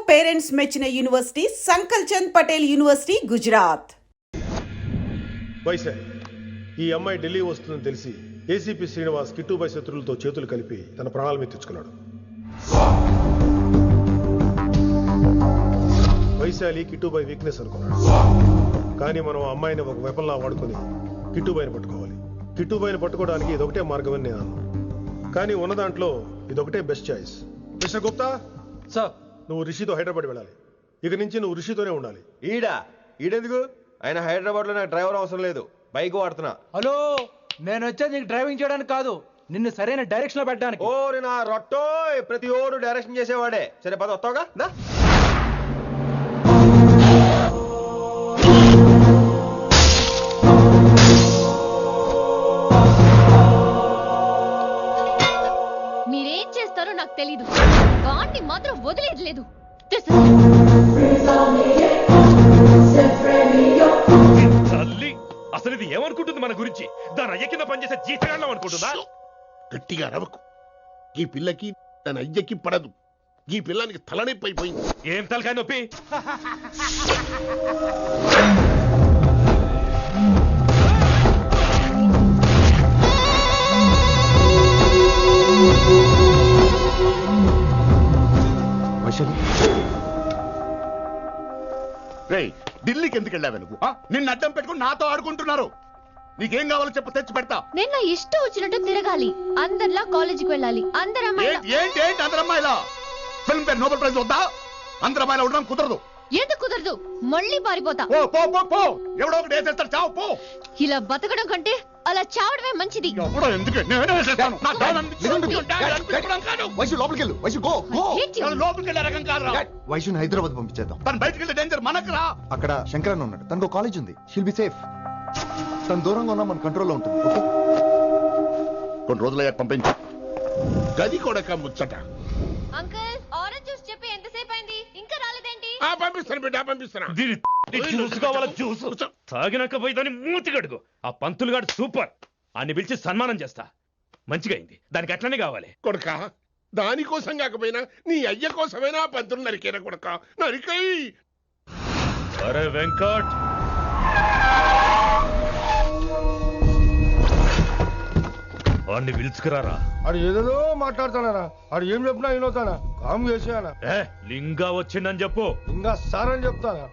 Parents మెచ్చిన university సంకల్ Chand Patel university Gujarat. Vaishali ఈ అమ్మాయి ఢిల్లీ వస్తుందని తెలిసి ఏసీపీ శ్రీనివాస్ కిట్టుబాయ్ శత్రులతో చేతులు కలిపి తన ప్రాణాల మీద తెచ్చుకున్నాడు. వైశాలి కిట్టుబాయ్ వీక్నెస్ అనుకున్నాడు. కానీ మనం ఆ అమ్మాయిని ఒక వెపన్లా వాడుకొని కిట్టుబాయిని పట్టుకోవాలి. కిట్టుబాయిని పట్టుకోవడానికి ఇదొకటే మార్గం అని నేను అన్నాను. కానీ ఉన్న దాంట్లో ఇదొకటే best choice. Mister Gupta sir, నువ్వు రిషితో హైదరాబాద్ వెళ్ళాలి. ఇక నుంచి నువ్వు రిషితోనే ఉండాలి. ఈడెందుకు? ఆయన హైదరాబాద్ లో నాకు డ్రైవర్ అవసరం లేదు, బైక్ వాడుతున్నా. హలో, నేను వచ్చేది నీకు డ్రైవింగ్ చేయడానికి కాదు, నిన్ను సరైన డైరెక్షన్ లో పెట్టడానికి. ఓ నా రొట్టో, ప్రతి ఓడు డైరెక్షన్ చేసేవాడే. సరే పద, వస్తావుగా. మీరేం చేస్తారో నాకు తెలీదు, వాడిని మాత్రం వదిలేదు లేదు. తల్లి అసలు ఇది ఏమనుకుంటుంది మన గురించి? దాని అయ్య కింద పనిచేసే జీతగాళ్ళం అనుకుంటుందా? గట్టిగా రవకు. ఈ పిల్లకి తన అయ్యకి పడదు. ఈ పిల్లానికి తలనొప్పి అయిపోయింది. ఏం తలకాయ నొప్పి? రేయ్, ఢిల్లీకి ఎందుకు వెళ్ళావు నువ్వు? నిన్ను అడ్డం పెట్టుకుని నాతో ఆడుకుంటున్నారు. నీకేం కావాలో చెప్పు, తెచ్చి పెడతా. నేను నా ఇష్టం వచ్చినట్టు తిరగాలి, అందరిలా కాలేజీకి వెళ్ళాలి. ఏంటి అందరు అమ్మాయిలా? ఫిల్మ్ పేరు నోబెల్ ప్రైజ్ వద్దా? అందరు అమ్మాయిలా ఉండడం కుదరదు. ఎందుకు కుదరదు? మళ్ళీ పారిపోతా. ఎవడో ఒకటి వేసేస్తాడు, చావు పో. ఇలా బతకడం కంటే అలా చావడమే మంచిది. వైశుని హైదరాబాద్ పంపించేద్దాం. తను బయటికి వెళ్ళే డేంజర్ మనకు రా. అక్కడ శంకరన్న ఉన్నాడు, తనకు కాలేజ్ ఉంది. She'll be safe. తను దూరంగా ఉన్నా మన కంట్రోల్లో ఉంటుంది. కొన్ని రోజులయ్యాక పంపించు. గది కూడా ముచ్చట. అంకుల్, ఆరెంజ్ జ్యూస్ చెప్పి ఎంతసేపు అయింది, ఇంకా రాలేదేంటి? పంపిస్తాను బిడ్డ, పంపిస్తాను. జ్యూస్ కావాలా? జ్యూస్ తాగినాక పోయి దాన్ని మూతి గడుగు. ఆ పంతులు గాడు సూపర్, అన్ని పిలిచి సన్మానం చేస్తా. మంచిగా అయింది, దానికి అట్లనే కావాలి. కొడుక, దానికోసం కాకపోయినా నీ అయ్య కోసమైనా పంతులు నరికేనా కొడుక, నరికై. అరే వెంకట్, వాడిని పిలుచుకురారా. ఆడు ఏదేదో మాట్లాడతానా? ఆడు ఏం చెప్పినా వినవుతానా? కామ్ చేసేయానా? లింగా వచ్చిందని చెప్పు. ఇంకా సార్ అని చెప్తానా?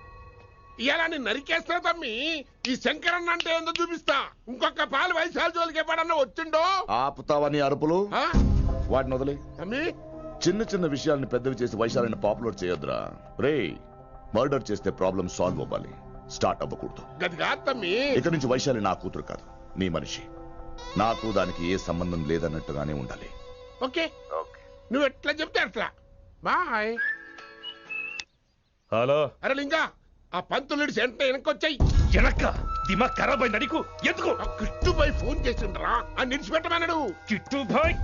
ఇలా నేను నరికేస్తా తమ్మి. ఈ శంకరన్న అంటే ఏందో చూపిస్తా. ఇంకొక పాలు వయసాల జోలికి ఎప్పుడన్నా వచ్చిండో ఆపుతావని అరుపులు. వాటిని వదిలే తమ్మి. చిన్న చిన్న విషయాలను పెద్దవి చేసి వైశాలిని పాపులర్ చేయొద్దురా. రే, మర్డర్ చేస్తే ప్రాబ్లం సాల్వ్ అవ్వాలి, స్టార్ట్ అవ్వకూడదు. గది కాదు తమ్మి. ఇక నుంచి వైశాలి నా కూతురు కాదు, నీ మనిషి. నాకు దానికి ఏ సంబంధం లేదన్నట్టుగానే ఉండాలి. ఓకే, నువ్వు ఎట్లా చెప్తే అట్లా. బాయ్. హలో. అరే లింగా, ఆ పంతులుడి సెంటర్ వెనకొచ్చాయి. వెనక్క దిమాగ్ ఖరాబ్ అయింది నీకు. ఎందుకు? కిట్టుబాయ్ ఫోన్ చేసిండ్రా, అని నిడిచిపెట్టమన్నాడు.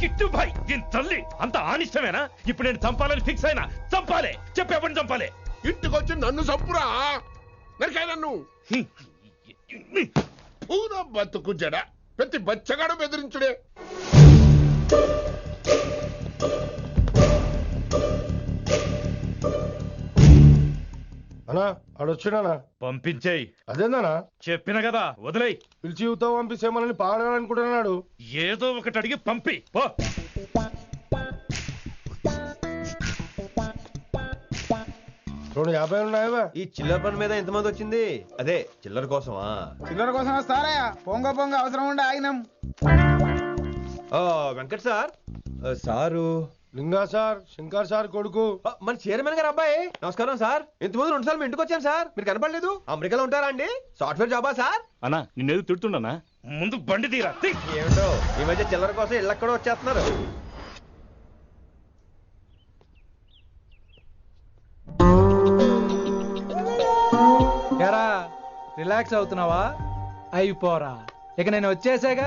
కిట్టుబాయ్ దీని తల్లి అంత ఆనిష్టమేనా? ఇప్పుడు నేను చంపాలని ఫిక్స్ అయినా. చంపాలే, చెప్పేపని చంపాలే. ఇంటికొచ్చి నన్ను చంపురా, నరికాయ నన్ను. పూరా బతుకు జడ, ప్రతి బచ్చగాడు బెదిరించుడే. అనా ఆడొచ్చినానా? పంపించేయి. అదేందనా? చెప్పిన కదా, వదిలేయి. పిలిచి యువత పంపిస్తేమని పాడాలనుకుంటున్నాడు. ఏదో ఒకటి అడిగి పంపి పో. 50 ఉన్నాయా? ఈ చిల్లర పని మీద ఎంతమంది వచ్చింది? అదే చిల్లర కోసమా? చిల్లర కోసం వస్తారా? పొంగ అవసరం ఉండే ఆగినాం. వెంకట్ సార్. సారు లింగా సార్, శంకర్ సార్ కొడుకు. మన చైర్మన్ గారు అబ్బాయి. నమస్కారం సార్. ఇంతకుముందు 2 సార్లు మీ ఇంటికి వచ్చాను సార్, మీరు కనపడలేదు. అమెరికాలో ఉంటారా అండి? సాఫ్ట్వేర్ జాబా సార్? అన్నా నిన్నేది తిడుతున్నా? ముందు బండి తీరా. ఏమిటో ఈ మధ్య చిల్లర కోసం ఇళ్ళక్కడ వచ్చేస్తున్నారు. రిలాక్స్ అవుతున్నావా? అయిపోరా, ఇక నేను వచ్చేసాగా.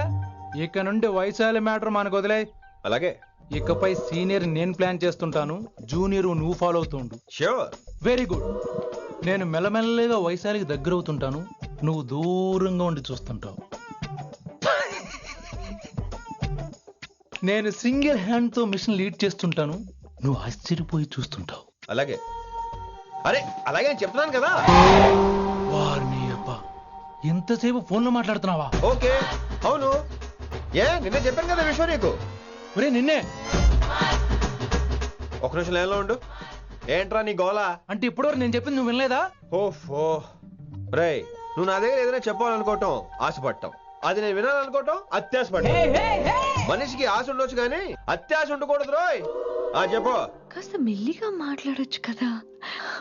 ఇక నుండి వైశాలి మ్యాటర్ మనకు వదిలే. అలాగే. ఇకపై సీనియర్ నేను ప్లాన్ చేస్తుంటాను, జూనియర్ నువ్వు ఫాలో అవుతుండు. ష్యూర్. Very good. నేను మెల్లమెల్లగా వైశాలికి దగ్గర అవుతుంటాను, నువ్వు దూరంగా ఉండి చూస్తుంటావు. నేను సింగిల్ హ్యాండ్ తో మిషన్ లీడ్ చేస్తుంటాను, నువ్వు ఆశ్చర్యపోయి చూస్తుంటావు. అలాగే. అరే అలాగే నేను చెప్తున్నాను కదా. వారిని అబ్బా ఎంతసేపు ఫోన్ లో మాట్లాడుతున్నావా? ఓకే అవును, నిన్నే చెప్పాను కదా విశ్వ నీకు. ఒరే నిన్నే. ఒక నిమిషం లైన్లో ఉండు. ఏంట్రా నీ గోలా? అంటే ఇప్పటివరకు నేను చెప్పింది నువ్వు వినలేదా? ఓఫో రేయ్, నువ్వు నా దగ్గర ఏదైనా చెప్పాలనుకోవటం ఆశపడటం, అది నేను వినాలనుకోవటం అత్యాశపడటం. మనిషికి ఆశ ఉండొచ్చు కానీ అత్యాశ ఉండకూడదు రోయ్. చెప్పు. కాస్త మెల్లిగా మాట్లాడొచ్చు కదా,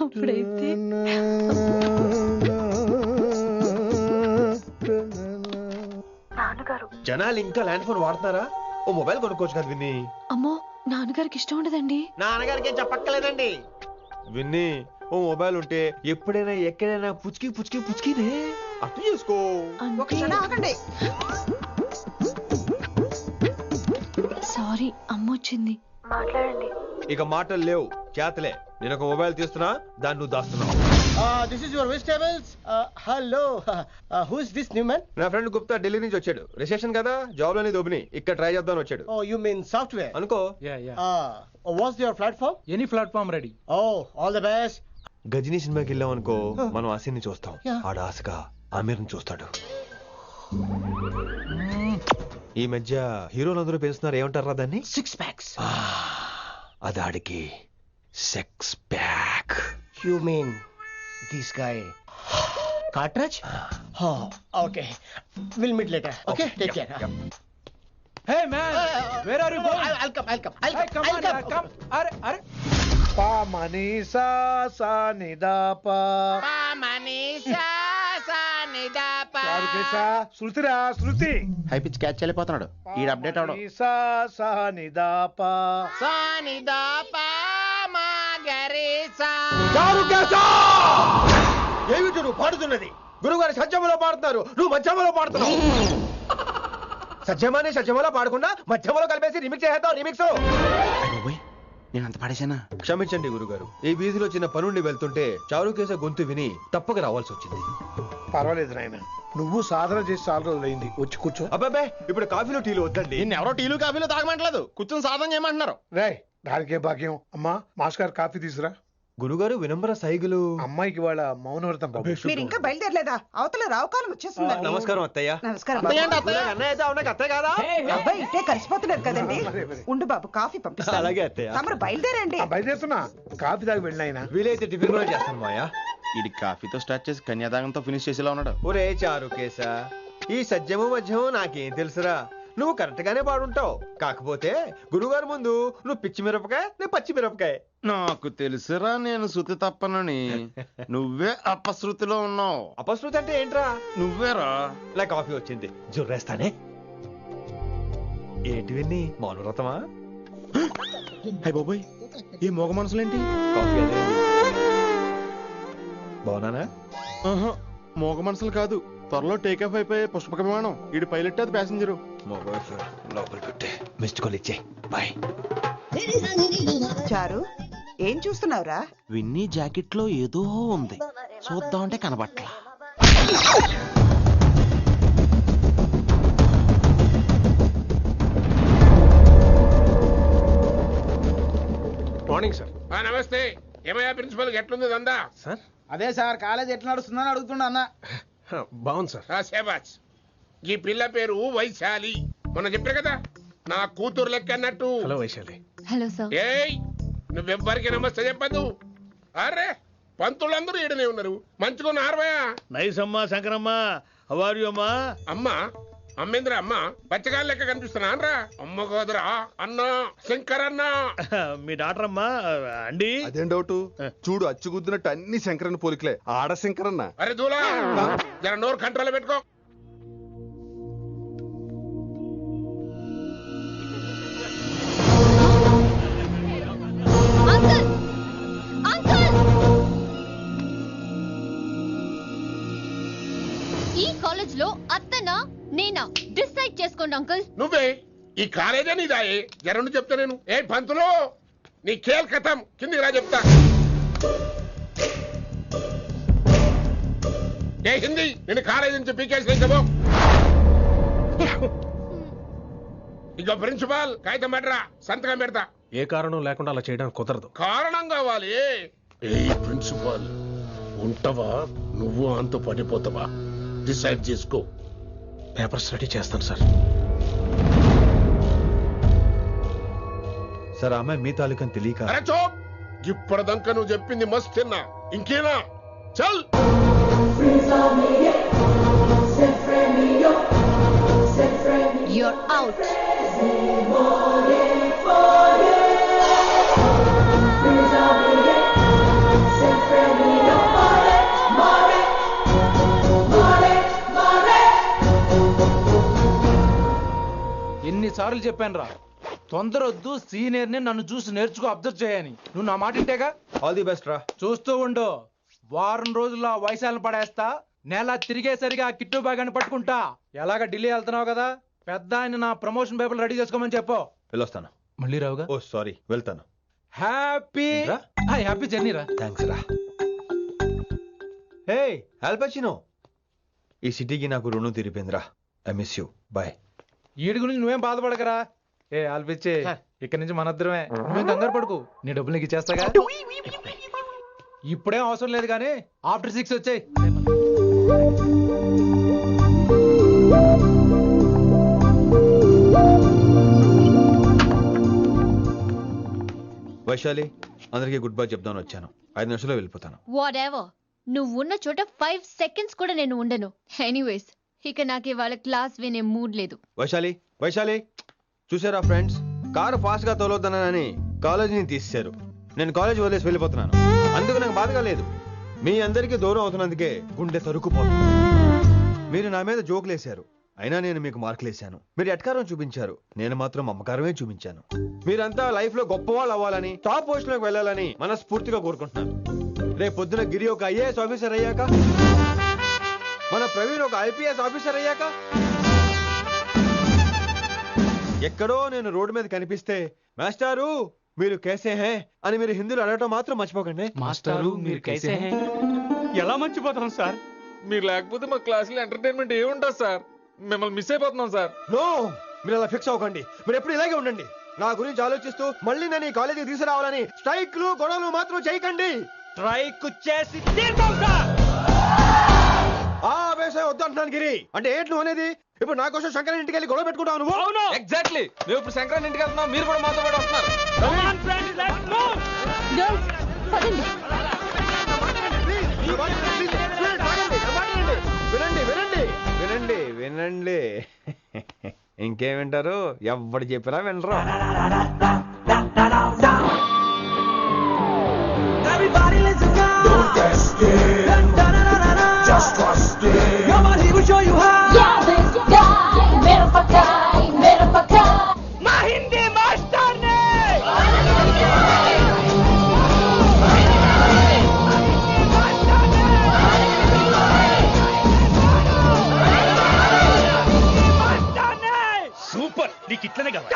అప్పుడైతే. జనాలు ఇంకా ల్యాండ్ ఫోన్ వాడుతున్నారా? ఓ మొబైల్ కొనుక్కోవచ్చు కదా విన్ని. అమ్మో, నాన్నగారికి ఇష్టం ఉండదండి. నాన్నగారికి ఏం చెప్పక్కర్లేదండి. విన్ని, ఓ మొబైల్ ఉంటే ఎప్పుడైనా ఎక్కడైనా పుచ్చుకి పుచ్చుకి పుచ్చుకినే అర్థం చేసుకో. సారీ, అమ్మ వచ్చింది. ఇక మాటలు లేవు, చేతలే. నేను ఒక మొబైల్ తీస్తున్నా, దాన్ని నువ్వు దాస్తున్నావు. This is your vegetables. Hello, who is this new man? నా ఫ్రెండ్ గుప్తా ఢిల్లీ నుంచి వచ్చాడు. రిసెప్షన్ కదా, జాబ్ లోని దొబ్బిని ఇక్కడ ట్రై చేద్దామని వచ్చాడు. ఓ యు మీన్ సాఫ్ట్వేర్ అనుకో. What's your platform? Any platform ready. Oh all the best. Ghajini సినిమాకి వెళ్ళాం అనుకో, మనం ఆసిని చూస్తాం. Yeah. ఆడ ఆశగా ఆమీర్ని చూస్తాడు. ఈ మధ్య హీరోలందరూ పెంచుతున్నారు, ఏమంటారా దాన్ని? 6 packs. అది ఆడికి sex pack. You mean this guy? Cartridge? Oh, okay. We'll meet later. Okay, take care. Hey man, where are you going? I'll come. Hey, come on, come. అరే అరే. Pa manisa sa ni da pa. Pa manisa sa ni da pa. శృతిరా శృతి. High pitch catch వెళ్ళిపోతున్నాడు ఈ update అవడం. Manisa sa ni da pa. Sa ni da pa ma gare sa. ఏమిటి నువ్వు పాడుతున్నది? గురుగారు సత్యములో పాడుతున్నారు, నువ్వు మధ్యమలో పాడుతున్నావు. సత్యమాని సత్యములో పాడకుండా మధ్యమలో కలిపేసి రిమిక్స్ చేద్దాం. రిమిక్స్. నేను అంత పాడేశానా? క్షమించండి గురుగారు, ఈ వీధిలో చిన్న పనుండి వెళ్తుంటే చారుకేశ గొంతు విని తప్పక రావాల్సి వచ్చింది. పర్వాలేదు నాయన, నువ్వు సాధన చేసి చాలా రోజులైంది. వచ్చి కూర్చో. అబ్బాబే, ఇప్పుడు కాఫీలో టీలు వద్దండి. ఎవరో టీలు కాఫీలు తాగమంటలేదు, కూర్చొని సాధన చేయమంటున్నారు. రే, దానికే భాగ్యం. అమ్మా, మాస్ గారు కాఫీ తీసురా. గురుగారు వినమ్ర సైగులు. అమ్మాయికి వాళ్ళ మౌనవ్రతం బాబు. మీరు ఇంకా బయలుదేరలేదా? అవతల రావుకాలం వచ్చేస్తుంది. నమస్కారం అత్తయ్య. నమస్కారం. అన్నయ్య అయితే అవునా అత్తయ్య కాదా? అబ్బాయి ఇట్టే కలిసిపోతున్నారు కదండి. ఉండు బాబు, కాఫీ పంపిస్తాను. అలాగే అత్తయ్య. తమరు బయలుదేరండి. బయలుదేరుతున్నా, కాఫీ తాగి వెళ్ళినాయన. వీలైతే టిఫిన్ కూడా చేస్తాను మాయా. ఇది కాఫీతో స్టార్ట్ చేసి కన్యాదానంతో ఫినిష్ చేసేలా ఉన్నాడు. ఒరే చారుకేశ, ఈ సత్యము మధ్యము నాకేం తెలుసురా? నువ్వు కరెక్ట్ గానే పాడుంటావు. కాకపోతే గురుగారు ముందు నువ్వు పిచ్చి మిరపకాయ, నేను పచ్చి మిరపకాయ. నాకు తెలుసురా నేను శృతి తప్పనని. నువ్వే అపశృతిలో ఉన్నావు. అపశృతి అంటే ఏంట్రా? నువ్వేరా. నా కాఫీ వచ్చింది, జుర్రేస్తానే. ఏంటి విన్ని, మౌనవ్రతమా? హై బాబోయ్, ఈ మోగ మనసులేంటి? కాఫీ అదే. బాగున్నానా? మోగ మనసులు కాదు, త్వరలో టేక్ ఆఫ్ అయిపోయే పుష్పక విమానం. ఈడు పైలట్, అది ప్యాసింజరు. లోపలికి పెట్టే మిస్డ్ కాల్ ఇచ్చే. బాయ్. చారు, ఏం చూస్తున్నావురా? విన్నీ జాకెట్ లో ఏదో ఉంది, చూద్దామంటే కనబట్లా. Morning sir. నమస్తే. ఏమయ్యా ప్రిన్సిపల్, ఎట్లుంది దందా? సార్ అదే సార్, కాలేజ్ ఎట్లా నడుస్తుందని అడుగుతున్నా అన్న. బాగుంది సార్. శేబాజ్. ఈ పిల్ల పేరు వైశాలి. మొన్న చెప్పా కదా, నా కూతురు లెక్క అన్నట్టు. హలో వైశాలి. Hello sir. ఏయ్, నువ్వెవ్వరికి నమస్తే చెప్పదు. అరే, పంతులందరూ ఈడనే ఉన్నారు. మంచుకున్న ఆర్వయా. నైస్ అమ్మా శంకరమ్మ. హౌ ఆర్ యు అమ్మా? అమ్మా అమ్మేంద్ర అమ్మ పచ్చగాళ్ళ లెక్క కనిపిస్తున్నా అనరా? అమ్మ గోదరా అన్న శంకర్ అన్న. మీ డాక్టర్ అమ్మా అండి. అదేం డౌట్, చూడు అచ్చుగుద్దినట్టు అన్ని శంకరన్న పోలికలే. ఆడ శంకరన్న. అరే దూలా, జర నోరు కంట్రోల్ పెట్టుకో. అంకుల్, అంకుల్, ఈ కాలేజ్ లో అత్తనా నేనా డిసైడ్ చేసుకోండి అంకుల్. నువ్వే ఈ కాలేజే నీదాయే. జరండు చెప్తా నేను. ఏ పంతులు, నీ ఖేల్ కథం. కిందికి రా చెప్తా. ఏ హిందీ, నేను కాలేజీ నుంచి పీకేసి చెప్పు. ఇక ప్రిన్సిపాల్ కాగితం పెట్టరా, సంతకం పెడతా. ఏ కారణం లేకుండా అలా చేయడానికి కుదరదు. కారణం కావాలి. ఏ ప్రిన్సిపాల్ ఉంటావా నువ్వు అంతో పడిపోతావా డిసైడ్ చేసుకో. పేపర్స్ రెడీ చేస్తాను సార్. సార్ ఆ అమ్మాయి మీ తాలూకని తెలియక అరే చోప్, ఇప్పటిదాకా నువ్వు చెప్పింది మస్త్ తిన్నా, ఇంకేనా? చల్. You're out. ఎన్నిసార్లు చెప్పాను రా, తొందరొద్దు, సీనియర్ ని నన్ను చూసి నేర్చుకో, అబ్జర్వ్ చేయని. నువ్వు నా మాట ఇంటేగా? ఆల్ ది బెస్ట్ రా. చూస్తూ ఉండు, వారం రోజుల్లో ఆ వైశాలను పడేస్తా, నెల తిరిగేసరిగా ఆ కిట్టు బాగాన్ని పట్టుకుంటా. ఎలాగ ఢిల్లీ వెళ్తున్నావు కదా, పెద్ద ఆయన నా ప్రమోషన్ పేపర్లు రెడీ చేసుకోమని చెప్పు. వెళ్ళొస్తాను. మళ్ళీ రావుగా? ఓ సారీ, వెళ్తాను. హ్యాపీ హ్యాపీ జర్నీ రా. థ్యాంక్స్ రా. హే ఆల్పచినో, ఈ సిటీకి నాకు రుణం తీరిపోయిందిరా. I miss you. బాయ్. ఈడి గురించి నువ్వేం బాధపడకరా. ఏ ఆల్పిచ్చే, ఇక్కడి నుంచి మనద్దరమే, నువ్వేం కంగారు పడుకు, నీ డబ్బులు నీకు ఇచ్చేస్తాగా. ఇప్పుడేం అవసరం లేదు కానీ ఆఫ్టర్ 6 వచ్చాయి. వైశాలి, అందరికీ గుడ్ బై చెప్దామని వచ్చాను. 5 నిమిషాల్లో వెళ్ళిపోతాను. Whatever. నువ్వు ఉన్న చోట 5 seconds కూడా నేను ఉండను. ఎనీవేస్, ఇక నాకు ఇవాళ క్లాస్ వినే మూడ్ లేదు. వైశాలి, వైశాలి, చూసారా ఫ్రెండ్స్, కారు ఫాస్ట్ గా తోలొద్దనని కాలేజీని తీసేశారు. నేను కాలేజీ వదిలేసి వెళ్ళిపోతున్నాను. అందుకు నాకు బాధగా లేదు. మీ అందరికీ దూరం అవుతున్నందుకే గుండె తరుక్కుపోతుంది. మీరు నా మీద జోకులు వేశారు, అయినా నేను మీకు మార్కులు వేశాను. మీరు ఎట్కారం చూపించారు, నేను మాత్రం అమ్మకారమే చూపించాను. మీరంతా లైఫ్ లో గొప్ప వాళ్ళు అవ్వాలని, టాప్ పొజిషన్ లోకి వెళ్ళాలని మనస్ఫూర్తిగా కోరుకుంటున్నాను. రేపు పొద్దున గిరి ఒక ఐఏఎస్ ఆఫీసర్ అయ్యాక, మన ప్రవీణ్ ఒక ఐపీఎస్ ఆఫీసర్ అయ్యాక, ఎక్కడో నేను రోడ్డు మీద కనిపిస్తే మాస్టారు మీరు కేసే హే అని మీరు హిందీలో అడగటం మాత్రం మర్చిపోకండి. మాస్టారు మీరు కైసే హై? ఎలా మర్చిపోతాం సార్? మీరు లేకపోతే మా క్లాసులో ఎంటర్టైన్మెంట్ ఏముంటుంది సార్? మిమ్మల్ని మిస్ అయిపోతున్నాం సార్. నో, మీరు అలా ఫిక్స్ అవ్వకండి. మీరు ఎప్పుడు ఇలాగే ఉండండి. నా గురించి ఆలోచిస్తూ మళ్ళీ నేను ఈ కాలేజీకి తీసుకురావాలని స్ట్రైక్లు గొడవలు మాత్రం చేయకండి. స్ట్రైక్ చేసి తీర్థం సార్. ఆ ఆవేశం వద్దు అంటున్నాను గిరి. అంటే ఏంటి నువ్వు అనేది? ఇప్పుడు నా కోసం శంకర్ ఇంటికి వెళ్ళి గొడవ పెట్టుకుంటావు నువ్వు? అవును, ఎగ్జాక్ట్లీ. మేము ఇప్పుడు శంకరాన్ని ఇంటికి వెళ్తున్నాం, మీరు కూడా మాతో పాటు వస్తున్నారు. Girls, పదండి. వినండి వినండి వినండి వినండి. ఇంకేం వింటారు? ఎవడు చెప్పినా వినరు. సూపర్, నీకు ఇట్లనే కదా.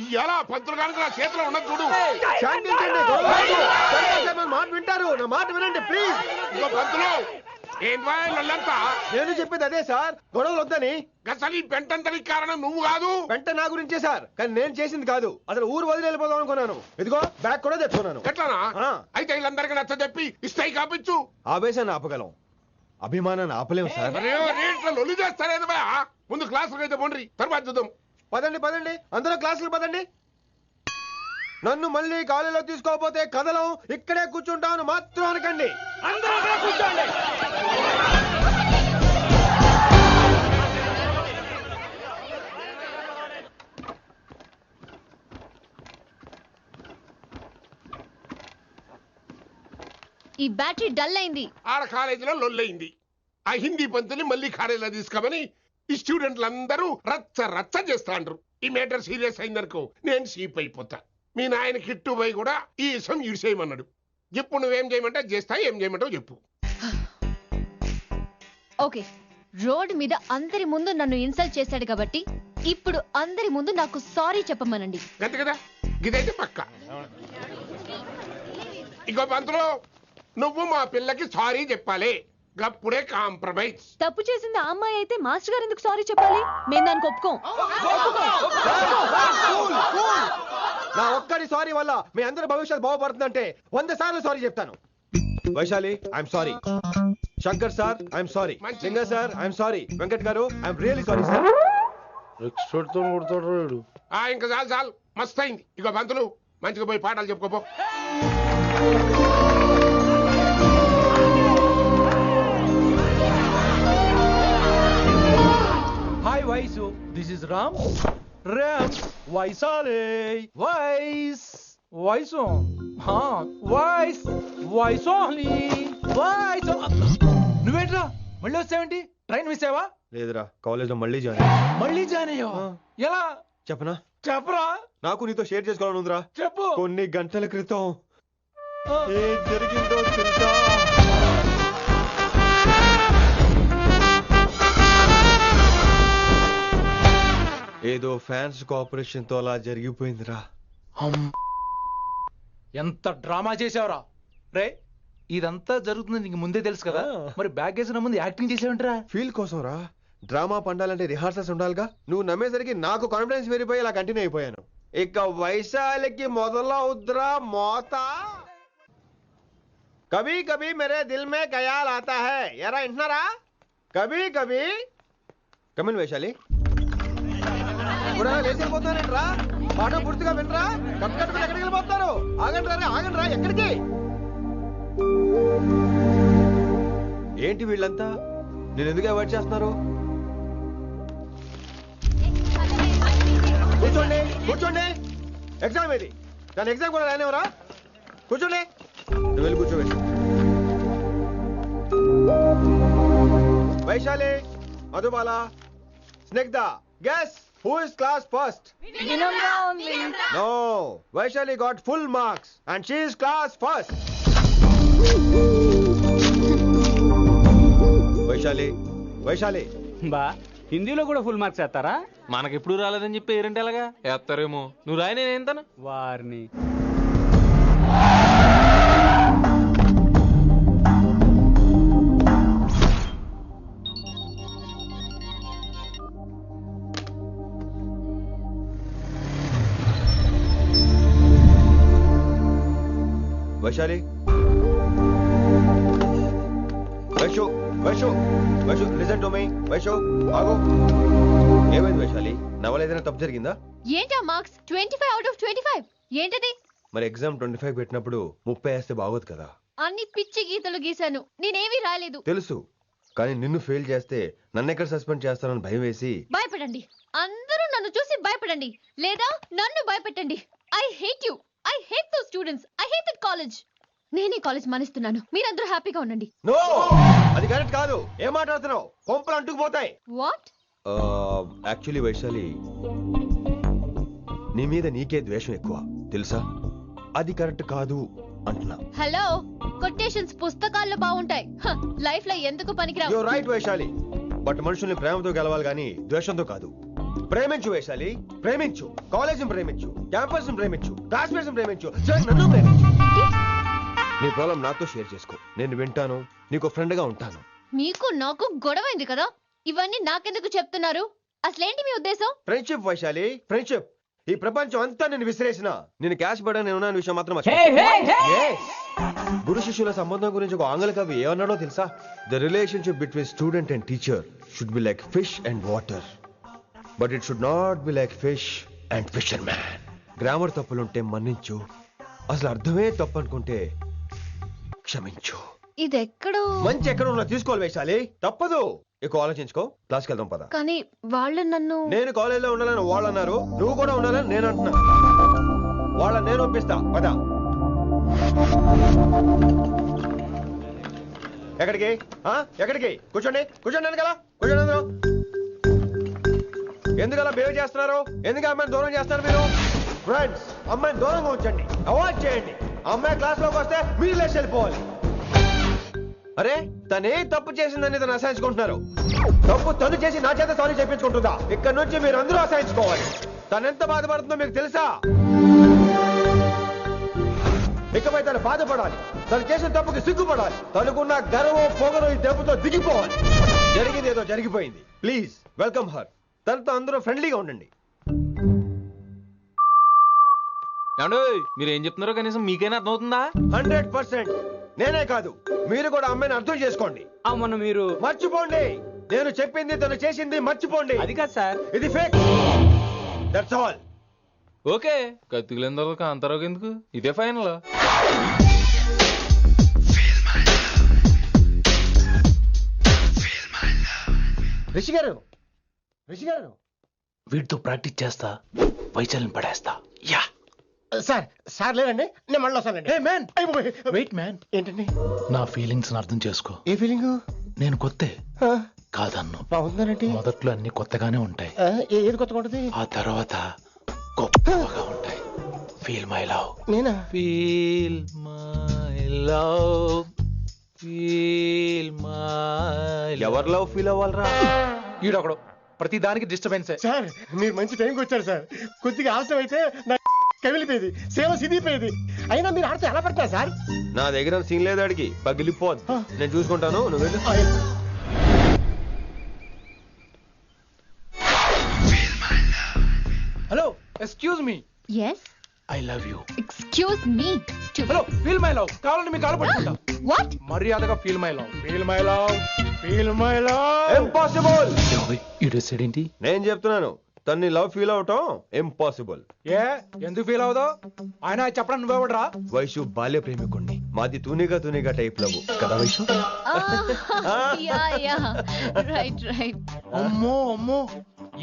ఇయాల పంతులు కనుక నా చేతిలో ఉన్నది చూడు. శాంతించండి, గొడవ వద్దు. శంకర్ సార్ నా మాట వింటారు. నా మాట వినండి ప్లీజ్. ఇగో పంతులు, ఏంటా వాళ్ళంతా? నేను చెప్పేది అదే సార్, గొడవలు వద్దని. అసలు ఈ పెంటంతరికి కారణం నువ్వు కాదు. వెంట నా గురించే సార్, కానీ నేను చేసింది కాదు. అసలు ఊరు వదిలి వెళ్ళిపోదాం అనుకున్నాను. ఇదిగో బ్యాగ్ కూడా తెచ్చుకున్నాను. ఎట్లానా? ఆ. అయితే వీళ్ళందరికీ నచ్చ చెప్పి ఇస్తాయి కాపించు. ఆవేశాన్ని ఆపగలం, అభిమానాన్ని ఆపలేం సార్. రేట్ల లొల్లి చేస్తారేది బా. ముందు క్లాసులకు అయితే పోండి, తర్వాత చూద్దాం. పదండి పదండి, అందరూ క్లాసులు పదండి. నన్ను మళ్ళీ కాలేజీలో తీసుకోకపోతే కదలం, ఇక్కడే కూర్చుంటామని మాత్రం అనకండి. అందరూ అక్కడ కూర్చోండి. ఈ బ్యాటరీ డల్ అయింది. ఆడ కాలేజీలో లొల్లయింది. ఆ హిందీ పంతుని మళ్ళీ కాలేజీలో తీసుకోమని ఈ స్టూడెంట్లందరూ రచ్చ రచ్చ చేస్తాండ్రు. ఈ మేటర్ సీరియస్ అయిందనుకో నేను సీప్ అయిపోతా. మీ నాయన కిట్టు పోయి కూడా ఈ విషయం ఇడిసేయమన్నాడు. ఇప్పుడు నువ్వేం చేయమంటే చేస్తా, ఏం చేయమంటావు చెప్పు. ఓకే, రోడ్ మీద అందరి ముందు నన్ను ఇన్సల్ట్ చేశాడు కాబట్టి ఇప్పుడు అందరి ముందు నాకు సారీ చెప్పమనండి. గంతే కదా, ఇదైతే పక్క. ఇంకో పంతులు, నువ్వు మా పిల్లకి సారీ చెప్పాలి. గప్పుడే కాంప్రమైజ్. తప్పు చేసింది ఆ అమ్మాయి అయితే మాస్టర్ గారు ఎందుకు సారీ చెప్పాలి? మేము దానికి ఒప్పుకోం. నా ఒక్కడి సారీ వల్ల మీ అందరి భవిష్యత్తు బాగుపడుతుందంటే 100 సార్లు సారీ చెప్తాను. Vaishali I'm sorry. Shankar sir I'm sorry. లింగ సార్ ఐఎమ్ సారీ. వెంకట్ గారు I'm really sorry sir. Expert తో కొడతాడు వీడు. ఇంకా చాలు చాలు మస్తు అయింది. ఇక పంతులు మంచిగా పోయి పాఠాలు చెప్పుకోపో. Hi Vaisu, this is Ram. Ram వైసాలే వైస్ వైసు వైస్ వైసోహ్లీ వైస్. నువ్వేంట్రా మళ్ళీ వచ్చావేంటి? ట్రైన్ మిస్ అయ్యావా? లేదురా, కాలేజ్ లో మళ్ళీ జాయిన్ అయ్యా. మళ్ళీ జాయిన్ అయ్యావా? ఎలా చెప్పనా? చెప్పరా. నాకు నీతో షేర్ చేసుకోవాలని ఉందిరా. చెప్పు. కొన్ని గంటల క్రితం ఏం జరిగిందో తెలుసా? ఏదో ఫ్యాన్స్ కోఆపరేషన్ తో అలా జరిగిపోయిందిరా. ఎంత డ్రామా చేసావురా రే. ఇదంతా జరుగుతుంది నీకు ముందే తెలుసు కదా, మరి బ్యాగ్ వేసిన ముందు యాక్టింగ్ చేసావంటరా? ఫీల్ కోసం రా. డ్రామా పండాలంటే రిహార్సల్స్ ఉండాలిగా. నువ్వు నమ్మేసరికి నాకు కాన్ఫిడెన్స్ పెరిగిపోయి ఇలా కంటిన్యూ అయిపోయాను. ఇక వైశాలికి మొదలవుద్రా మోత. కభీ కభీ మేరే దిల్ మే ఖయాల్ ఆతా హై. ఎరా వింటున్నారా? కభీ కభీ కమిన్ వైశాలి. లేచి వెళ్ళిపోతున్నారంట్రా. పాఠం పూర్తిగా వినరా? కట్టుకట్టుకుని ఎక్కడికి వెళ్ళిపోతున్నారు? ఆగండి రా. ఎక్కడికి? ఏంటి వీళ్ళంతా నేను ఎందుకు అవాయిడ్ చేస్తున్నారు? కూర్చోండి. ఎగ్జామ్ ఏది? దాని ఎగ్జామ్ కూడా రానివరా? కూర్చోండి. నువ్వు వెళ్ళి కూర్చోవేసి. Vaishali, Madhubala, Snigdha, guess who is class first? No, Vaishali got full marks and she is class first. Vaishali బా హిందీలో కూడా ఫుల్ మార్క్స్ వేస్తారా? మనకెప్పుడు రాలేదని చెప్పి ఏరంటే ఎలాగా వేస్తారేమో. నువ్వు రాయి నేను ఏంతాను వారిని. Vaishali, Vaishu listen to me. Vaishu ఆగు. ఏమైంది వైశాలి? నవల ఏదైనా తప్పు జరిగిందా? ఏంటా మార్క్స్ 25 out of 25? ఏంటది? మరి ఎగ్జామ్ 25 పెట్టినప్పుడు 30 వేస్తే బాగోదు కదా. అన్ని పిచ్చి గీతలు గీశాను, నేనేమీ రాలేదు. తెలుసు, కానీ నిన్ను ఫెయిల్ చేస్తే నన్ను ఎక్కడ సస్పెండ్ చేస్తానని భయం వేసి. భయపడండి, అందరూ నన్ను చూసి భయపడండి, లేదా నన్ను భయపెట్టండి. I hate you. I hate those students. I hate that college. నేనే కాలేజ్ మానేస్తున్నాను. మీరందరూ హ్యాపీగా ఉండండి. నో, అది కరెక్ట్ కాదు. ఏం మాట్లాడుతున్నావు? కొంపలు అంటుకుపోతాయి. వాట్? యాక్చువల్లీ వైశాలి, నీ మీద నీకే ద్వేషం ఎక్కువ తెలుసా? అది కరెక్ట్ కాదు అంటున్నా. హలో, కొటేషన్స్ పుస్తకాల్లో బాగుంటాయి, లైఫ్ లో ఎందుకు పనికిరావు. యు రైట్ వైశాలి, బట్ మనుషుల్ని ప్రేమతో గెలవాలి గాని ద్వేషంతో కాదు. ప్రేమించు వైశాలి, ప్రేమించు. కాలేజ్ ప్రేమించు, క్యాంపస్ ప్రేమించు, క్లాస్మేట్స్ ప్రేమించు, నన్ను ప్రేమించు. నీ ప్రాబ్లం నాతో షేర్ చేసుకో. నేను వింటాను, నీకు ఫ్రెండ్ గా ఉంటాను. మీకు నాకు గొడవైంది కదా, ఇవన్నీ నాకెందుకు చెప్తున్నారు? అసలేంటి మీ ఉద్దేశం? Friendship Vaishali, friendship. ఈ ప్రపంచం అంతా నేను విసిరేసిన నేను క్యాష్ పడా నేను ఉన్న విషయం మాత్రం గురు శిష్యుల సంబంధం గురించి ఒక ఆంగ్ల కవి ఏమన్నాడో తెలుసా? The relationship between student and teacher should be like fish and water, but it should not be like fish and fisherman. Grammar తప్పులుంటే మన్నించు, అసలు అర్థమే తప్పు అనుకుంటే క్షమించు. ఇది ఎక్కడో మంచి ఎక్కడ ఉన్నా తీసుకోవాలి వైశాలి, తప్పదు. ఎక్కువ ఆలోచించుకో, క్లాస్కి వెళ్దాం పద. కానీ వాళ్ళు నన్ను. నేను కాలేజీలో ఉండాలని వాళ్ళు అన్నారు, నువ్వు కూడా ఉండాలని నేను అంటున్నా. వాళ్ళని నేను ఒప్పిస్తా, పద. ఎక్కడికి? ఎక్కడికి? కూర్చోండి ఎందుకలా? కూర్చోండి అందరూ. ఎందుకలా బిహేవ్ చేస్తున్నారు? ఎందుకు అమ్మాయిని దూరం చేస్తారు మీరు? ఫ్రెండ్స్, అమ్మాయిని దూరంగా ఉంచండి, అవాయిడ్ చేయండి. అమ్మాయి క్లాస్ లోకి వస్తే మీరు లేచి వెళ్ళిపోవాలి. అరే, తనే తప్పు చేసిందని తను అసహించుకుంటున్నారు. తప్పు తను చేసి నా చేత సారీ చెప్పించుకుంటుందా? ఇక్కడ నుంచి మీరు అందరూ అసహించుకోవాలి. తను ఎంత బాధపడుతుందో మీకు తెలుసా? ఇకపై తను బాధపడాలి, తను చేసిన తప్పుకి సిగ్గుపడాలి. తనకున్న గర్వం పొగరు ఈ దెబ్బతో దిగిపోవాలి. జరిగింది ఏదో జరిగిపోయింది. Please welcome her. తనతో అందరూ ఫ్రెండ్లీగా ఉండండి. ఏమండో మీరు ఏం చెప్తున్నారో కనీసం మీకైనా అర్థమవుతుందా? 100%. నేనే కాదు, మీరు కూడా అమ్మాయిని అర్థం చేసుకోండి. మొన్న మీరు మర్చిపోండి, నేను చెప్పింది తను చేసింది మర్చిపోండి. అది కాదు సార్. ఇది ఫేక్. That's all. ఓకే, కత్తిలేని తర్వాత కాంతారావు ఎందుకు, ఇదే ఫైనల్. రిషి గారు, రిషి గారు, వీటితో ప్రాక్టీస్ చేస్తా, వైశాల్యం పడేస్తా. యా సార్ సార్ లేదండి, నేను మళ్ళీ వస్తానండి. వెయిట్ మ్యాన్, ఏంటండి? నా ఫీలింగ్స్ అర్థం చేసుకో. ఏ ఫీలింగ్? నేను కొత్తే కాదన్ను. బాగుందనండి. మొదట్లో అన్ని కొత్తగానే ఉంటాయి, ఏది కొత్తగా ఉంటుంది? ఆ తర్వాత గొప్పగా ఉంటాయి. Feel my love. నేనా? Feel my love, feel my. ఎవరు లవ్ ఫీల్ అవ్వాలరా? ఈడొకడు ప్రతి దానికి డిస్టర్బెన్సే. సార్ మీరు మంచి టైంకి వచ్చారు సార్. కొద్దిగా ఆలస్యం అయితే నా కమిలిపోయేది, సేవ సిదిపోయేది. అయినా మీరు ఆడితే ఎలా పడతారు సార్? నా దగ్గర సీన్ లేదు, అడిగి పగిలిపోదు. నేను చూసుకుంటాను, నువ్వు వెళ్ళు. Hello, excuse me. Yes, I love you. Excuse me. Hello, feel my love. కావాలంటే మీ కాలు పట్టుకుంటా. వాట్? మర్యాదగా feel my love, feel my love, feel my love. Impossible. ఏంటి? నేను చెప్తున్నాను, తన్ని లవ్ ఫీల్ అవటం ఇంపాసిబుల్. ఏ ఎందుకు ఫీల్ అవుదో? ఆయన చెప్పడం నువ్వెవడరా? వైషు బాల్య ప్రేమికుణ్ణి, మాది తూనిగా టైప్ లవ్ కదా Vaishu? Yeah yeah, right right. అమ్మో అమ్మో,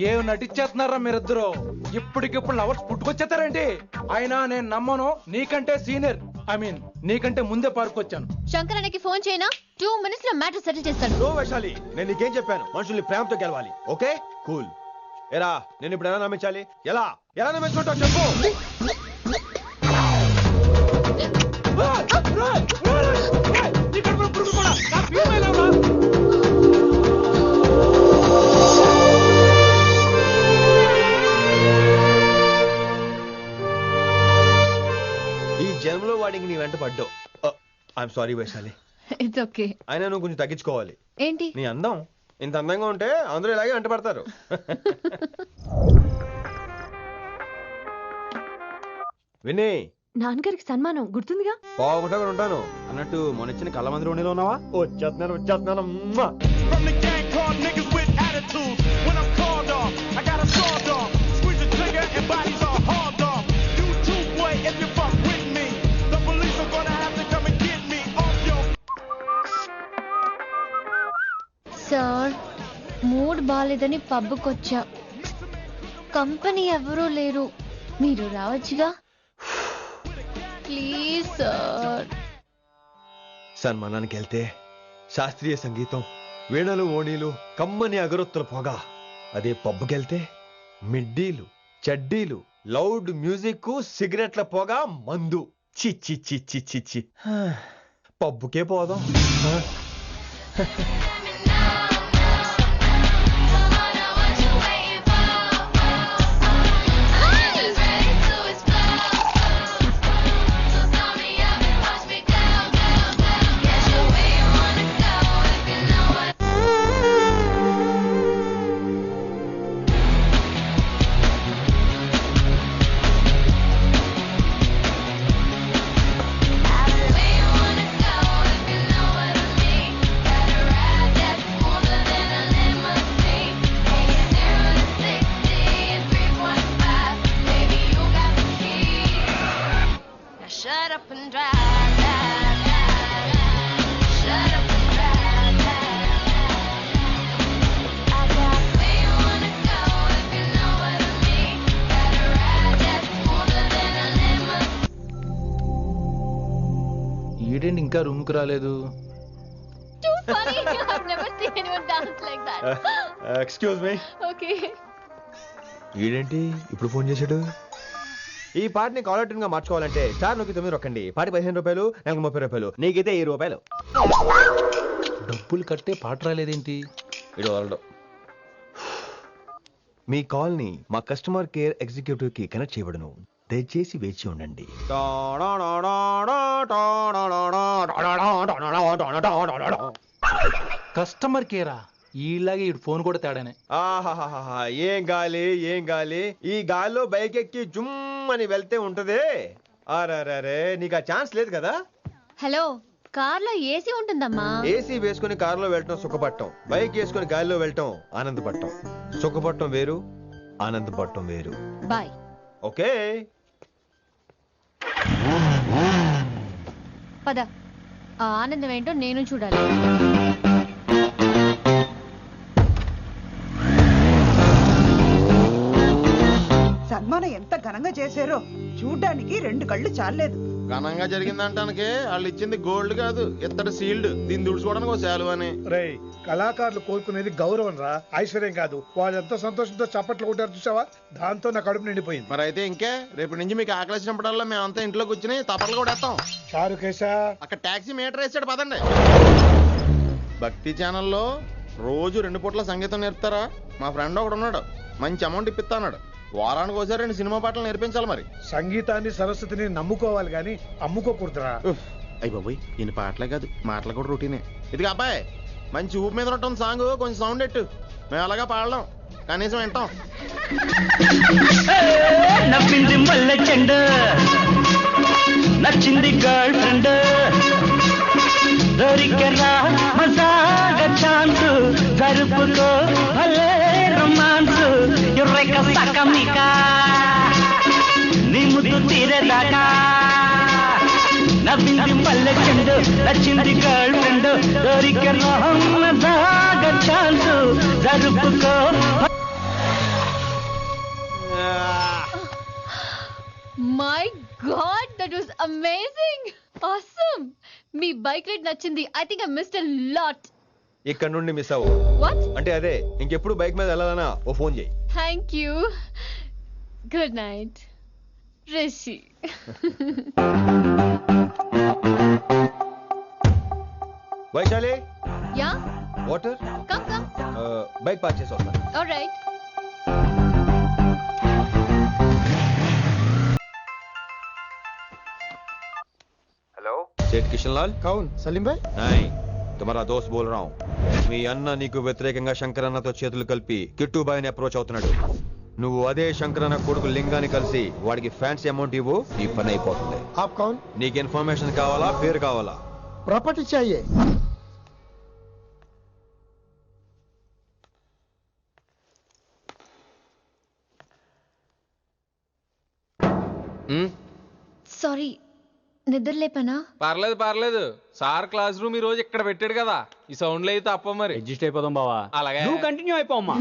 ఏం నటించేస్తున్నారా మీరిద్దరు? ఇప్పటికిప్పుడు లవర్స్ పుట్టుకొచ్చేస్తారేంటి? అయినా నేను నమ్మను, నీకంటే సీనియర్, ఐ మీన్ నీకంటే ముందే పార్కొచ్చాను. శంకరన్నకి ఫోన్ చేయనా? 2 minutes లో మ్యాటర్ సెటిల్ చేస్తాను. నో వైశాలి, నేను నీకేం చెప్పాను? మనుషుల్ని ప్రేమతో గెలవాలి. Okay cool. ఎరా, నేను ఇప్పుడు ఎలా నమ్మించాలి? ఎలా ఎలా నమ్మించుకుంటావు చెప్పు. ఈ జన్మలో వాడికి నీ వెంట పడ్డావు. I'm sorry Vaishali. It's okay. అయినా నువ్వు కొంచెం తగ్గించుకోవాలి. ఏంటి? నీ అందం ఇంత అందంగా ఉంటే అందరూ ఇలాగే వెంట పడతారు. విన్నీ, నాన్నగారికి సన్మానం గుర్తుందిగా? బాగుంటా కూడా ఉంటాను అన్నట్టు మొన్న ఇచ్చిన కళ్ళ మంది ఉండేలో ఉన్నావా? వచ్చేస్తున్నాను. సార్, మూడ్ బాలేదని పబ్కొచ్చా. కంపెనీ ఎవరూ లేరు, మీరు రావచ్చుగా. Please sir. సన్మానానికి వెళ్తే శాస్త్రీయ సంగీతం, వీణలు, ఓణీలు, కమ్మని అగరొత్తుల పొగ. అదే పబ్కెళ్తే మిడ్డీలు, చడ్డీలు, లౌడ్ మ్యూజిక్, సిగరెట్ల పొగ, మందు. చిచ్చి చిచ్చి చిచ్చి. పబ్బుకే పోదాం. Shut up and drive. Shut up and drive. I got where you wanna go if you know what I mean. Got a ride that's smoother than a lemon. ఈడేంటి ఇంకా రూమ్ కు రాలేదు? Too funny. I've never seen anyone dance like that. Excuse me. Okay. ఈడేంటి ఇప్పుడు phone చేశాడు? ఈ పాటని caller tune గా మార్చుకోవాలంటే స్టార్ నొక్కి 9 రొక్కండి. పాటి 15 రూపాయలు, నెలకు 30 రూపాయలు. నీకైతే 7 రూపాయలు. డబ్బులు కట్టే పాట రాలేదేంటి? ఇడు వరల్డ్. మీ కాల్ ని మా కస్టమర్ కేర్ ఎగ్జిక్యూటివ్ కి కనెక్ట్ చేయబడును. దయచేసి వేచి ఉండండి. కస్టమర్ కేరా? ఈలాగే ఇటు ఫోన్ కూడా తేడానే. ఆహాహాహా, ఏం గాలి. ఈ గాలిలో బైక్ ఎక్కి జుమ్ అని వెళ్తే ఉంటదే. అరే నీకు ఆ ఛాన్స్ లేదు కదా. హలో, కార్లో ఏసీ ఉంటుందమ్మా. ఏసీ వేసుకుని కారులో వెళ్ళటం సుఖపట్టం, బైక్ వేసుకుని గాలిలో వెళ్ళటం ఆనందపడటం. సుఖపట్టం వేరు, ఆనందపడటం వేరు. బాయ్. ఓకే పద, ఆ ఆనందం ఏంటో నేను చూడాలి. సన్మానం ఎంత ఘనంగా చేశారో చూడ్డానికి 2 కళ్ళు చాలేదు. ఘనంగా జరిగిందంటానికి వాళ్ళు ఇచ్చింది గోల్డ్ కాదు, ఇత్తడి సీల్డ్. దీన్ని దుడుచుకోవడానికి ఒక శాలువ అని. రేయ్, కళాకారులు కోరుకునేది గౌరవం రా, ఐశ్వర్యం కాదు. వాళ్ళు ఎంతో సంతోషంతో చప్పట్లు కొట్టారు చూసావా, దాంతో నా కడుపు నిండిపోయింది. మరి అయితే ఇంకే, రేపటి నుంచి మీకు ఆకలిసినప్పుడల్లా మేమంతా ఇంట్లో కూర్చుని తప్పట్లు కూడా వేస్తాం. చారుకేశా, అక్కడ టాక్సీ మీటర్ వేసాడు, పదండి. భక్తి ఛానల్లో రోజు 2 పూట్ల సంగీతం నేర్పుతారా? మా ఫ్రెండ్ ఒకడు ఉన్నాడు, మంచి అమౌంట్ ఇప్పిస్తా అన్నాడు. వారానికి ఒకసారి 2 సినిమా పాటలు నేర్పించాలి. మరి సంగీతాన్ని సరస్వతిని నమ్ముకోవాలి గాని అమ్ముకోకూడదురా. అయ్యి బాబోయ్, ఈయన పాటలే కాదు మాటలు కూడా రొటీనే. ఇదిగా అబ్బాయి, మంచి ఊపు మీద ఉంటుంది సాంగ్, కొంచెం సౌండ్ ఎట్టు. మేము అలాగా పాడలేం, కనీసం వింటాం. నవ్వింది మల్లె చెండు, నచ్చింది గర్ల్ ఫ్రెండ్, దొరికెరా మజాగా ఛాన్స్, జరుపుకో భలే రొమాన్స్, ఎర్రెక సకమిక నీ ముద్దు తీరేదాకా. నవ్వింది మల్లె చెండు, నచ్చింది గర్ల్ ఫ్రెండ్, దొరికెరా మజాగా ఛాన్స్, జరుపుకో. My god, that was amazing, awesome. మీ బైక్ రైడ్ నచ్చింది. I think I missed a lot. ఇక్కడ నుండి మిస్ అవ్వు. వాట్? అంటే అదే, ఇంకెప్పుడు బైక్ మీద వెళ్ళాలన్నా ఓ ఫోన్ చేయి. Thank you. Good night Rishi. Vaishali, yeah, water. Come come. Bike park చేసి వస్తాను. ఆల్రైట్. हेलो, सेठ किशन लाल. కౌన్ సలీం భాయ్? नहीं, तुम्हारा दोस्त बोल रहा हूँ. మీ అన్న నీకు వ్యతిరేకంగా శంకరన్నతో చేతులు కలిపి కిట్టుబాయిని అప్రోచ్ అవుతున్నాడు. నువ్వు అదే శంకరన్న కొడుకు లింగాన్ని కలిసి వాడికి ఫ్యాన్సీ అమౌంట్ ఇవ్వు, ఈ పని అయిపోతుంది. ఆప్ కౌన్? నీకు ఇన్ఫర్మేషన్ కావాలా, పేరు కావాలా? ప్రాపర్టీ చాయే. సారీ, నిద్ర లేపనా? పర్లేదు పర్లేదు, సార్ క్లాస్ రూమ్ ఈ రోజు ఇక్కడ పెట్టాడు కదా, ఈ సౌండ్లు అయితే తప్ప మరి అడ్జస్ట్ అయిపోదాం బావా. అలాగే నువ్వు కంటిన్యూ అయిపోమ్మా.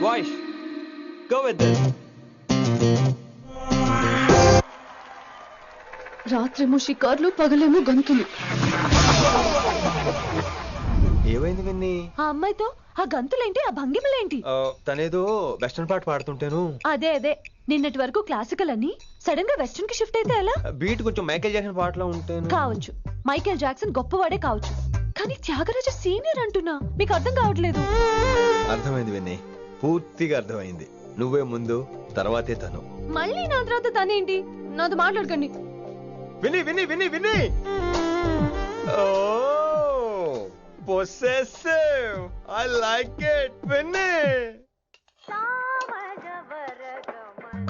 Voice go with this. రాత్రేమో షికార్లు, పగలేమో గంతులు. ఏమైంది విన్ని? ఆ అమ్మాయితో ఆ గంతులేంటి, ఆ భంగిమలేంటి? తనేదో వెస్టర్న్ పాట పాడుతుంటేను. అదే నిన్నటి వరకు క్లాసికల్ అని సడన్ గా వెస్టర్న్ కి షిఫ్ట్ అయితే ఎలా? బీట్ కొంచెం మైకేల్ జాక్సన్ పాటలో ఉంటేను. కావచ్చు, మైకేల్ జాక్సన్ గొప్పవాడే కావచ్చు, కానీ త్యాగరాజ సీనియర్ అంటున్నా. మీకు అర్థం కావట్లేదు. అర్థమైంది విన్ని, పూర్తిగా అర్థమైంది. నువ్వే ముందు, తర్వాతే తను. మళ్ళీ నా తర్వాత తనేంటి? నాతో మాట్లాడకండి. విని విని విని విని ఓ possessive, I like it. విని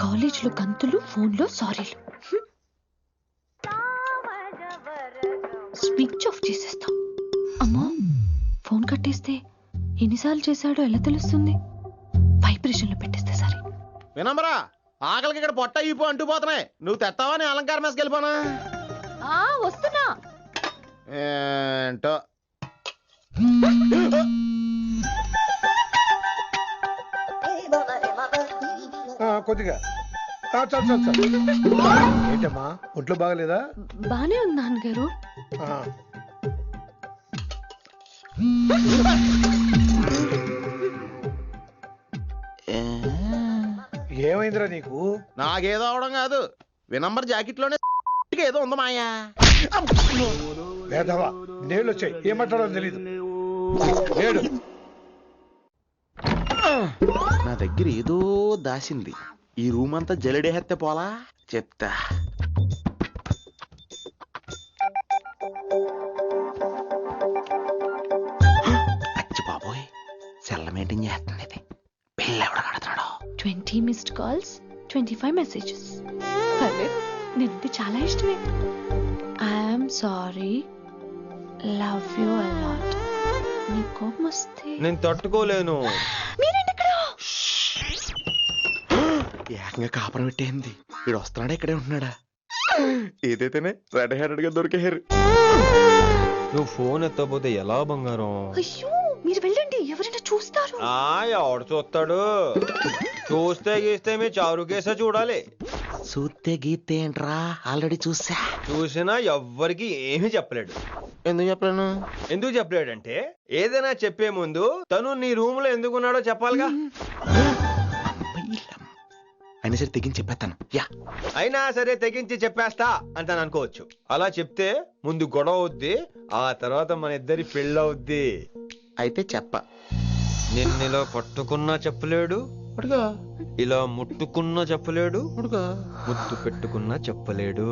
కాలేజ్ లో గంతులు, ఫోన్ లో సారీలు. స్విచ్ ఆఫ్ చేసేస్తా. అమ్మా, ఫోన్ కట్టేస్తే ఎన్నిసార్లు చేశాడో ఎలా తెలుస్తుంది? వైబ్రేషన్ లో పెట్టేస్తే సరే. వినమ్రా, ఆకలికి ఇక్కడ పొట్ట ఇప్పు అంటుపోతున్నాయి. నువ్వు తెస్తావా, నేను అలంకారం వేసుకెళ్ళిపోనా? వస్తున్నా. ఏంటో కొద్దిగా చాలు. ఏంటమ్మా, ఒంట్లో బాగలేదా? బానే ఉంది నాన్నగారు. ఏమైందిరా నీకు? నాకేదో అవడం కాదు, వినంబర్ జాకెట్ లోనే ఏదో ఉంది మాయా. వేదవా, నేళ్ళు వచ్చాయి, ఏమంటాడో తెలీదు. లేడు. నా దగ్గర ఏదో దాసింది. ఈ రూమ్ అంతా జలడేహెత్తే పోలా, చెప్తా. అచ్చి బాబోయ్, సెల్ల మెయింటైన్ చేస్తుంది ఇది. పిల్ల 30 మిస్డ్ కాల్స్ 25 మెసేజెస్. పర్లేదు, నేనంటే చాలా ఇష్టమే. I'm sorry, love you a lot. నీ కోపం వస్తే నేను తట్టుకోలేను. మీరేంటి ఇక్కడ? ఏకంగా కాపురం పెట్టేయింది. వీడు వస్తున్నాడా ఇక్కడే ఉంటున్నాడా? ఏదైతేనే రెడ్ హ్యాండెడ్ గా దొరికే హెయిర్. నువ్వు ఫోన్ ఎత్తకపోతే ఎలా బంగారం? అయ్యో, మీరు వెళ్ళండి, ఎవరైనా చూస్తారు. ఎవడు చూస్తాడు? చూస్తే గీస్తే మీ చారు కేసే చూడాలి. చూస్తే గీతే ఏంట్రా, ఆల్రెడీ చూసా. చూసినా ఎవ్వరికి ఏమీ చెప్పలేడు. ఎందుకు చెప్పలేను? ఎందుకు చెప్పలేడంటే ఏదైనా చెప్పే ముందు తను నీ రూమ్ లో ఎందుకున్నాడో చెప్పాలిగా. అయినా సరే తెగించి చెప్పేస్తాను. అయినా సరే తెగించి చెప్పేస్తా అంటాను అనుకోవచ్చు. అలా చెప్తే ముందు గొడవ అవుద్ది, ఆ తర్వాత మన ఇద్దరి పెళ్ళవుద్ది. అయితే చెప్ప. నిన్నిలా పట్టుకున్నా చెప్పలేడు, ఇలా ముట్టుకున్నా చెప్పలేడు, ముద్దు పెట్టుకున్నా చెప్పలేడు.